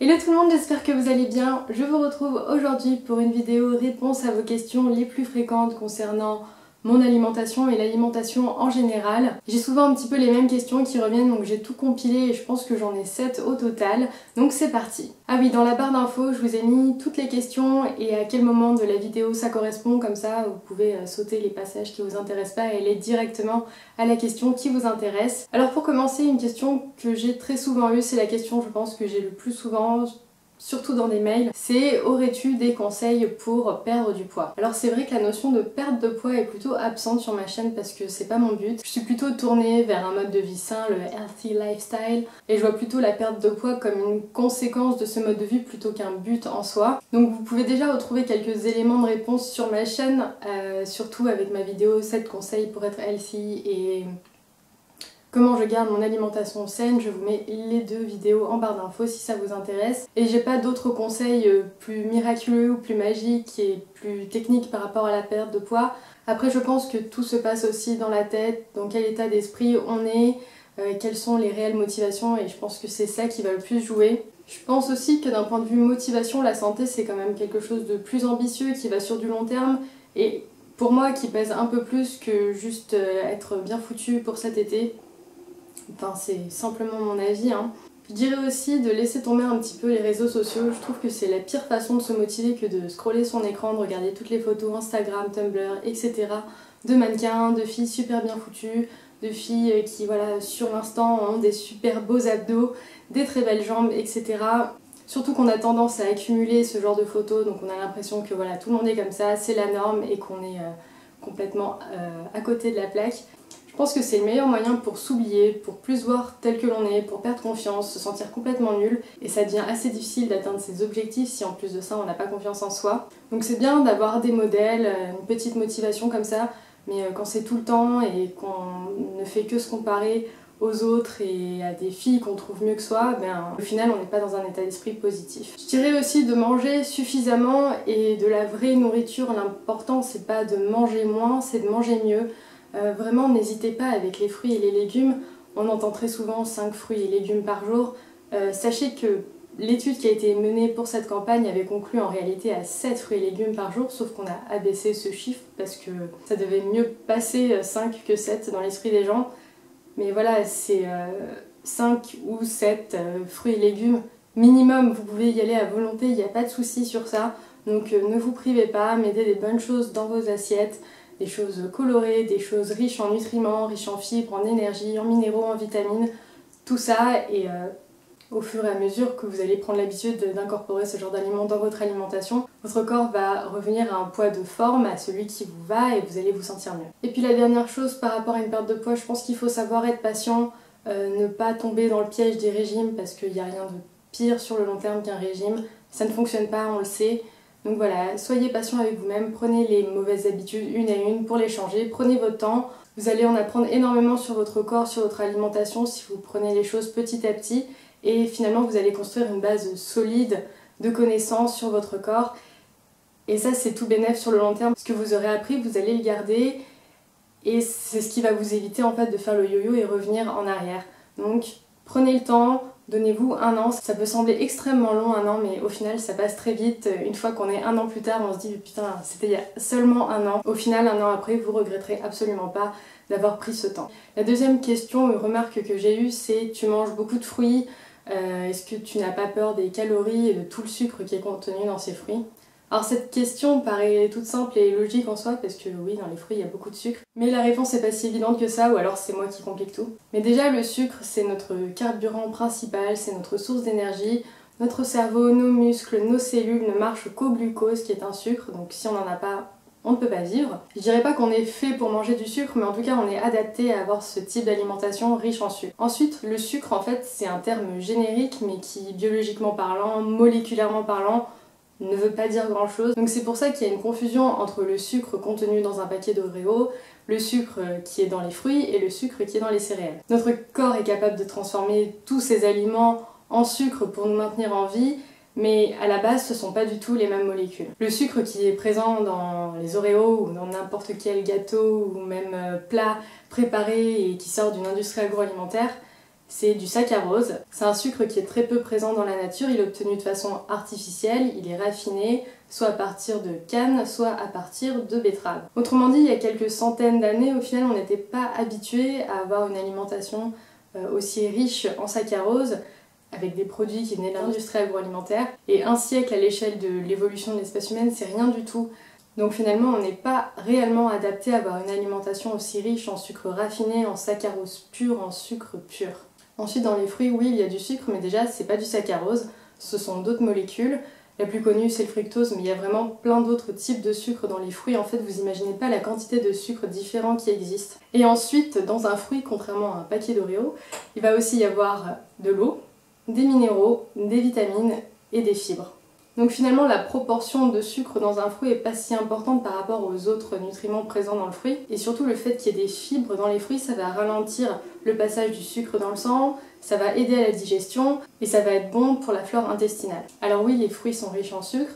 Hello tout le monde, j'espère que vous allez bien. Je vous retrouve aujourd'hui pour une vidéo réponse à vos questions les plus fréquentes concernant mon alimentation et l'alimentation en général. J'ai souvent un petit peu les mêmes questions qui reviennent, donc j'ai tout compilé et je pense que j'en ai 7 au total. Donc c'est parti. Ah oui, dans la barre d'infos, je vous ai mis toutes les questions et à quel moment de la vidéo ça correspond, comme ça vous pouvez sauter les passages qui vous intéressent pas et aller directement à la question qui vous intéresse. Alors pour commencer, une question que j'ai très souvent eue, c'est la question je pense que j'ai le plus souvent, surtout dans des mails, c'est aurais-tu des conseils pour perdre du poids? Alors c'est vrai que la notion de perte de poids est plutôt absente sur ma chaîne parce que c'est pas mon but. Je suis plutôt tournée vers un mode de vie sain, le healthy lifestyle, et je vois plutôt la perte de poids comme une conséquence de ce mode de vie plutôt qu'un but en soi. Donc vous pouvez déjà retrouver quelques éléments de réponse sur ma chaîne, surtout avec ma vidéo 7 conseils pour être healthy et comment je garde mon alimentation saine. Je vous mets les deux vidéos en barre d'infos si ça vous intéresse. Et j'ai pas d'autres conseils plus miraculeux ou plus magiques et plus techniques par rapport à la perte de poids. Après je pense que tout se passe aussi dans la tête, dans quel état d'esprit on est, quelles sont les réelles motivations, et je pense que c'est ça qui va le plus jouer. Je pense aussi que d'un point de vue motivation, la santé c'est quand même quelque chose de plus ambitieux qui va sur du long terme et pour moi qui pèse un peu plus que juste être bien foutu pour cet été. Enfin, c'est simplement mon avis, hein. Je dirais aussi de laisser tomber un petit peu les réseaux sociaux. Je trouve que c'est la pire façon de se motiver que de scroller son écran, de regarder toutes les photos Instagram, Tumblr, etc. de mannequins, de filles super bien foutues, de filles qui, voilà, sur l'instant ont des super beaux abdos, des très belles jambes, etc. Surtout qu'on a tendance à accumuler ce genre de photos, donc on a l'impression que voilà, tout le monde est comme ça, c'est la norme et qu'on est complètement à côté de la plaque. Je pense que c'est le meilleur moyen pour s'oublier, pour plus voir tel que l'on est, pour perdre confiance, se sentir complètement nul, et ça devient assez difficile d'atteindre ses objectifs si en plus de ça on n'a pas confiance en soi. Donc c'est bien d'avoir des modèles, une petite motivation comme ça, mais quand c'est tout le temps et qu'on ne fait que se comparer aux autres et à des filles qu'on trouve mieux que soi, ben, au final on n'est pas dans un état d'esprit positif. Je dirais aussi de manger suffisamment et de la vraie nourriture. L'important c'est pas de manger moins, c'est de manger mieux. Vraiment n'hésitez pas avec les fruits et les légumes. On entend très souvent 5 fruits et légumes par jour. Sachez que l'étude qui a été menée pour cette campagne avait conclu en réalité à 7 fruits et légumes par jour, sauf qu'on a abaissé ce chiffre parce que ça devait mieux passer 5 que 7 dans l'esprit des gens. Mais voilà, c'est 5 ou 7 fruits et légumes minimum. Vous pouvez y aller à volonté, il n'y a pas de souci sur ça. Donc ne vous privez pas, mettez des bonnes choses dans vos assiettes. Des choses colorées, des choses riches en nutriments, riches en fibres, en énergie, en minéraux, en vitamines, tout ça, et au fur et à mesure que vous allez prendre l'habitude d'incorporer ce genre d'aliments dans votre alimentation, votre corps va revenir à un poids de forme, à celui qui vous va, et vous allez vous sentir mieux. Et puis la dernière chose par rapport à une perte de poids, je pense qu'il faut savoir être patient, ne pas tomber dans le piège des régimes, parce qu'il n'y a rien de pire sur le long terme qu'un régime. Ça ne fonctionne pas, on le sait. Donc voilà, soyez patient avec vous-même, prenez les mauvaises habitudes une à une pour les changer, prenez votre temps. Vous allez en apprendre énormément sur votre corps, sur votre alimentation si vous prenez les choses petit à petit, et finalement vous allez construire une base solide de connaissances sur votre corps. Et ça c'est tout bénef sur le long terme. Ce que vous aurez appris, vous allez le garder, et c'est ce qui va vous éviter en fait de faire le yo-yo et revenir en arrière. Donc prenez le temps. Donnez-vous un an, ça peut sembler extrêmement long un an, mais au final ça passe très vite. Une fois qu'on est un an plus tard, on se dit putain c'était il y a seulement un an. Au final, un an après, vous regretterez absolument pas d'avoir pris ce temps. La deuxième question, une remarque que j'ai eue, c'est tu manges beaucoup de fruits, est-ce que tu n'as pas peur des calories et de tout le sucre qui est contenu dans ces fruits? Alors cette question paraît toute simple et logique en soi parce que oui, dans les fruits il y a beaucoup de sucre, mais la réponse n'est pas si évidente que ça, ou alors c'est moi qui complique tout. Mais déjà le sucre c'est notre carburant principal, c'est notre source d'énergie. Notre cerveau, nos muscles, nos cellules ne marchent qu'au glucose qui est un sucre, donc si on n'en a pas, on ne peut pas vivre. Je dirais pas qu'on est fait pour manger du sucre, mais en tout cas on est adapté à avoir ce type d'alimentation riche en sucre. Ensuite, le sucre en fait c'est un terme générique mais qui biologiquement parlant, moléculairement parlant, ne veut pas dire grand chose. Donc c'est pour ça qu'il y a une confusion entre le sucre contenu dans un paquet d'Oreo, le sucre qui est dans les fruits et le sucre qui est dans les céréales. Notre corps est capable de transformer tous ces aliments en sucre pour nous maintenir en vie, mais à la base ce sont pas du tout les mêmes molécules. Le sucre qui est présent dans les Oreos ou dans n'importe quel gâteau ou même plat préparé et qui sort d'une industrie agroalimentaire, c'est du saccharose. C'est un sucre qui est très peu présent dans la nature, il est obtenu de façon artificielle, il est raffiné, soit à partir de canne, soit à partir de betterave. Autrement dit, il y a quelques centaines d'années, au final, on n'était pas habitué à avoir une alimentation aussi riche en saccharose, avec des produits qui venaient de l'industrie agroalimentaire. Et un siècle à l'échelle de l'évolution de l'espèce humaine, c'est rien du tout. Donc finalement, on n'est pas réellement adapté à avoir une alimentation aussi riche en sucre raffiné, en saccharose pure, en sucre pur. Ensuite, dans les fruits, oui, il y a du sucre, mais déjà, c'est pas du saccharose, ce sont d'autres molécules. La plus connue, c'est le fructose, mais il y a vraiment plein d'autres types de sucre dans les fruits. En fait, vous imaginez pas la quantité de sucres différents qui existent. Et ensuite, dans un fruit, contrairement à un paquet d'Oreo, il va aussi y avoir de l'eau, des minéraux, des vitamines et des fibres. Donc finalement, la proportion de sucre dans un fruit n'est pas si importante par rapport aux autres nutriments présents dans le fruit. Et surtout, le fait qu'il y ait des fibres dans les fruits, ça va ralentir le passage du sucre dans le sang, ça va aider à la digestion et ça va être bon pour la flore intestinale. Alors oui, les fruits sont riches en sucre.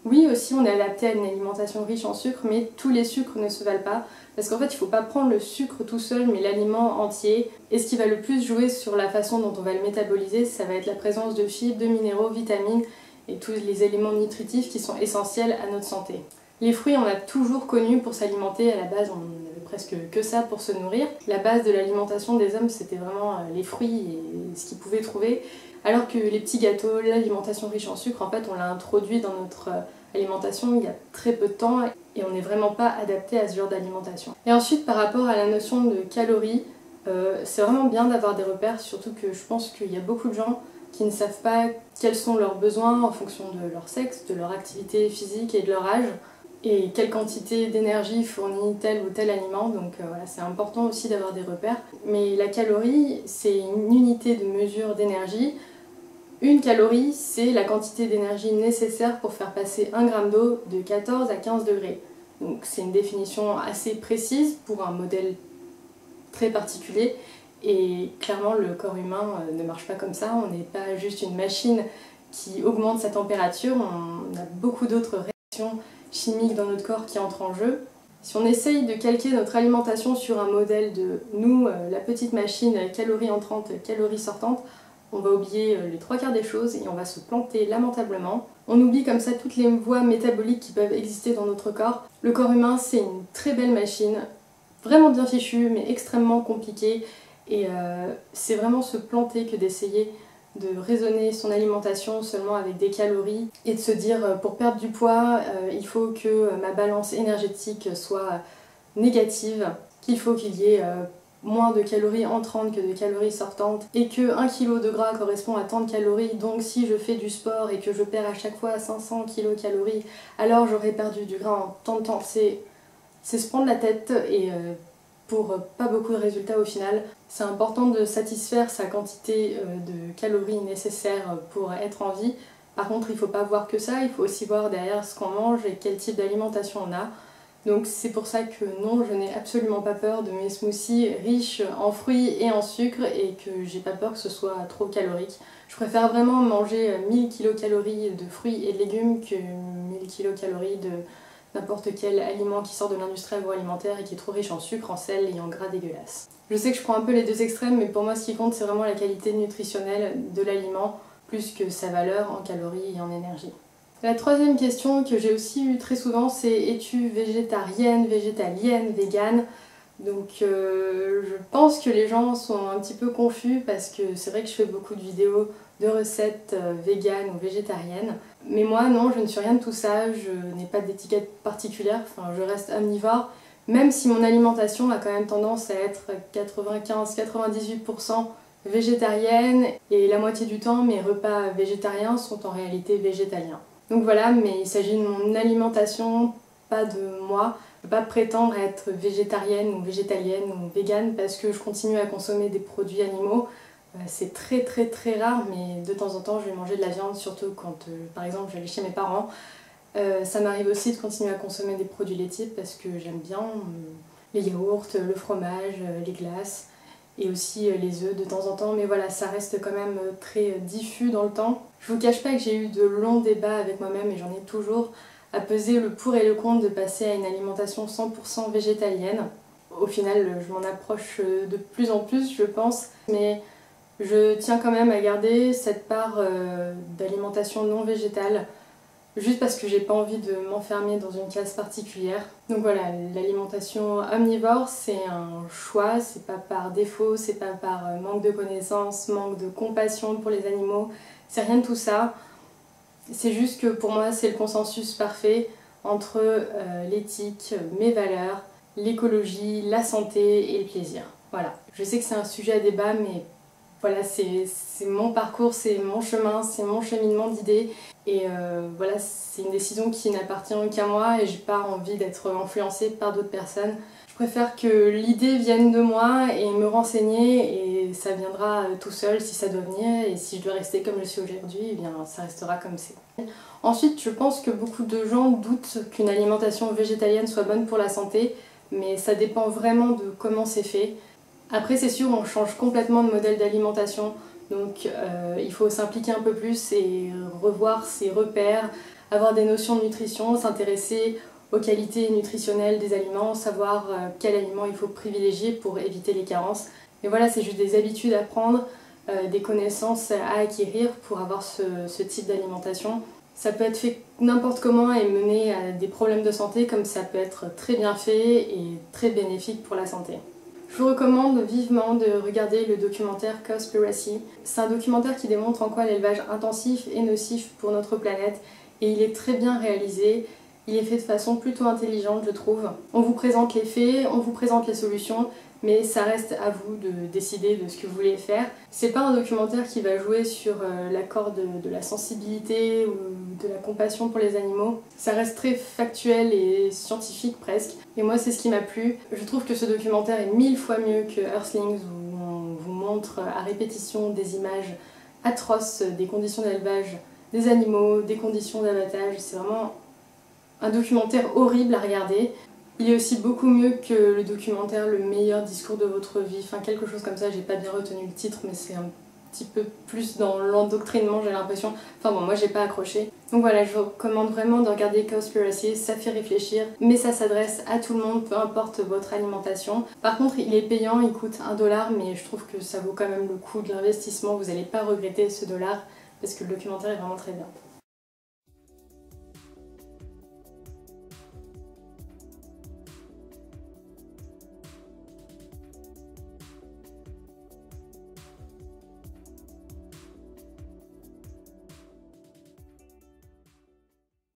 Oui, aussi, on est adapté à une alimentation riche en sucre, mais tous les sucres ne se valent pas. Parce qu'en fait, il ne faut pas prendre le sucre tout seul, mais l'aliment entier. Et ce qui va le plus jouer sur la façon dont on va le métaboliser, ça va être la présence de fibres, de minéraux, vitamines, et tous les éléments nutritifs qui sont essentiels à notre santé. Les fruits, on a toujours connu pour s'alimenter, à la base on n'avait presque que ça pour se nourrir. La base de l'alimentation des hommes, c'était vraiment les fruits et ce qu'ils pouvaient trouver, alors que les petits gâteaux, l'alimentation riche en sucre, en fait on l'a introduit dans notre alimentation il y a très peu de temps et on n'est vraiment pas adapté à ce genre d'alimentation. Et ensuite par rapport à la notion de calories, c'est vraiment bien d'avoir des repères, surtout que je pense qu'il y a beaucoup de gens qui ne savent pas quels sont leurs besoins en fonction de leur sexe, de leur activité physique et de leur âge, et quelle quantité d'énergie fournit tel ou tel aliment, donc voilà, c'est important aussi d'avoir des repères. Mais la calorie, c'est une unité de mesure d'énergie. Une calorie, c'est la quantité d'énergie nécessaire pour faire passer 1 gramme d'eau de 14 à 15 degrés. Donc c'est une définition assez précise pour un modèle très particulier. Et clairement, le corps humain ne marche pas comme ça, on n'est pas juste une machine qui augmente sa température, on a beaucoup d'autres réactions chimiques dans notre corps qui entrent en jeu. Si on essaye de calquer notre alimentation sur un modèle de nous, la petite machine, calories entrantes, calories sortantes, on va oublier les 3/4 des choses et on va se planter lamentablement. On oublie comme ça toutes les voies métaboliques qui peuvent exister dans notre corps. Le corps humain, c'est une très belle machine, vraiment bien fichue, mais extrêmement compliquée. Et c'est vraiment se planter que d'essayer de raisonner son alimentation seulement avec des calories et de se dire pour perdre du poids, il faut que ma balance énergétique soit négative, qu'il faut qu'il y ait moins de calories entrantes que de calories sortantes et que 1 kg de gras correspond à tant de calories, donc si je fais du sport et que je perds à chaque fois 500 kcal, alors j'aurai perdu du gras en tant de temps. C'est se prendre la tête et pour pas beaucoup de résultats au final. C'est important de satisfaire sa quantité de calories nécessaires pour être en vie. Par contre, il ne faut pas voir que ça, il faut aussi voir derrière ce qu'on mange et quel type d'alimentation on a. Donc c'est pour ça que non, je n'ai absolument pas peur de mes smoothies riches en fruits et en sucre et que j'ai pas peur que ce soit trop calorique. Je préfère vraiment manger 1000 kcal de fruits et de légumes que 1000 kcal de n'importe quel aliment qui sort de l'industrie agroalimentaire et qui est trop riche en sucre, en sel et en gras dégueulasse. Je sais que je prends un peu les deux extrêmes, mais pour moi ce qui compte c'est vraiment la qualité nutritionnelle de l'aliment plus que sa valeur en calories et en énergie. La troisième question que j'ai aussi eue très souvent, c'est es-tu végétarienne, végétalienne, végane? Donc je pense que les gens sont un petit peu confus parce que c'est vrai que je fais beaucoup de vidéos de recettes véganes ou végétariennes. Mais moi non, je ne suis rien de tout ça, je n'ai pas d'étiquette particulière, enfin je reste omnivore, même si mon alimentation a quand même tendance à être 95-98% végétarienne et la moitié du temps mes repas végétariens sont en réalité végétaliens. Donc voilà, mais il s'agit de mon alimentation, pas de moi. Je ne peux pas prétendre être végétarienne ou végétalienne ou végane parce que je continue à consommer des produits animaux. C'est très rare, mais de temps en temps je vais manger de la viande, surtout quand par exemple j'allais chez mes parents. Ça m'arrive aussi de continuer à consommer des produits laitiers parce que j'aime bien les yaourts, le fromage, les glaces et aussi les œufs de temps en temps, mais voilà, ça reste quand même très diffus dans le temps. Je vous cache pas que j'ai eu de longs débats avec moi-même et j'en ai toujours à peser le pour et le contre de passer à une alimentation 100% végétalienne. Au final, je m'en approche de plus en plus, je pense, mais Je tiens quand même à garder cette part d'alimentation non végétale, juste parce que j'ai pas envie de m'enfermer dans une case particulière. Donc voilà, l'alimentation omnivore, c'est un choix, c'est pas par défaut, c'est pas par manque de connaissances, manque de compassion pour les animaux, c'est rien de tout ça. C'est juste que pour moi, c'est le consensus parfait entre l'éthique, mes valeurs, l'écologie, la santé et le plaisir. Voilà, je sais que c'est un sujet à débat, mais voilà, c'est mon parcours, c'est mon chemin, c'est mon cheminement d'idées. Et voilà, c'est une décision qui n'appartient qu'à moi et j'ai pas envie d'être influencée par d'autres personnes. Je préfère que l'idée vienne de moi et me renseigner et ça viendra tout seul si ça doit venir, et si je dois rester comme je suis aujourd'hui, eh bien ça restera comme c'est. Ensuite, je pense que beaucoup de gens doutent qu'une alimentation végétalienne soit bonne pour la santé, mais ça dépend vraiment de comment c'est fait. Après, c'est sûr, on change complètement de modèle d'alimentation, donc il faut s'impliquer un peu plus et revoir ses repères, avoir des notions de nutrition, s'intéresser aux qualités nutritionnelles des aliments, savoir quels aliments il faut privilégier pour éviter les carences. Mais voilà, c'est juste des habitudes à prendre, des connaissances à acquérir pour avoir ce type d'alimentation. Ça peut être fait n'importe comment et mener à des problèmes de santé, comme ça peut être très bien fait et très bénéfique pour la santé. Je vous recommande vivement de regarder le documentaire Cowspiracy. C'est un documentaire qui démontre en quoi l'élevage intensif est nocif pour notre planète et il est très bien réalisé. Il est fait de façon plutôt intelligente, je trouve. On vous présente les faits, on vous présente les solutions, mais ça reste à vous de décider de ce que vous voulez faire. C'est pas un documentaire qui va jouer sur la corde de la sensibilité ou de la compassion pour les animaux. Ça reste très factuel et scientifique presque. Et moi, c'est ce qui m'a plu. Je trouve que ce documentaire est 1000 fois mieux que Earthlings, où on vous montre à répétition des images atroces des conditions d'élevage des animaux, des conditions d'abattage. C'est vraiment un documentaire horrible à regarder. Il est aussi beaucoup mieux que le documentaire Le meilleur discours de votre vie, enfin quelque chose comme ça, j'ai pas bien retenu le titre, mais c'est un petit peu plus dans l'endoctrinement, j'ai l'impression. Enfin bon, moi j'ai pas accroché. Donc voilà, je vous recommande vraiment de regarder Cowspiracy, ça fait réfléchir, mais ça s'adresse à tout le monde, peu importe votre alimentation. Par contre, il est payant, il coûte 1 $, mais je trouve que ça vaut quand même le coup de l'investissement, vous n'allez pas regretter ce dollar, parce que le documentaire est vraiment très bien.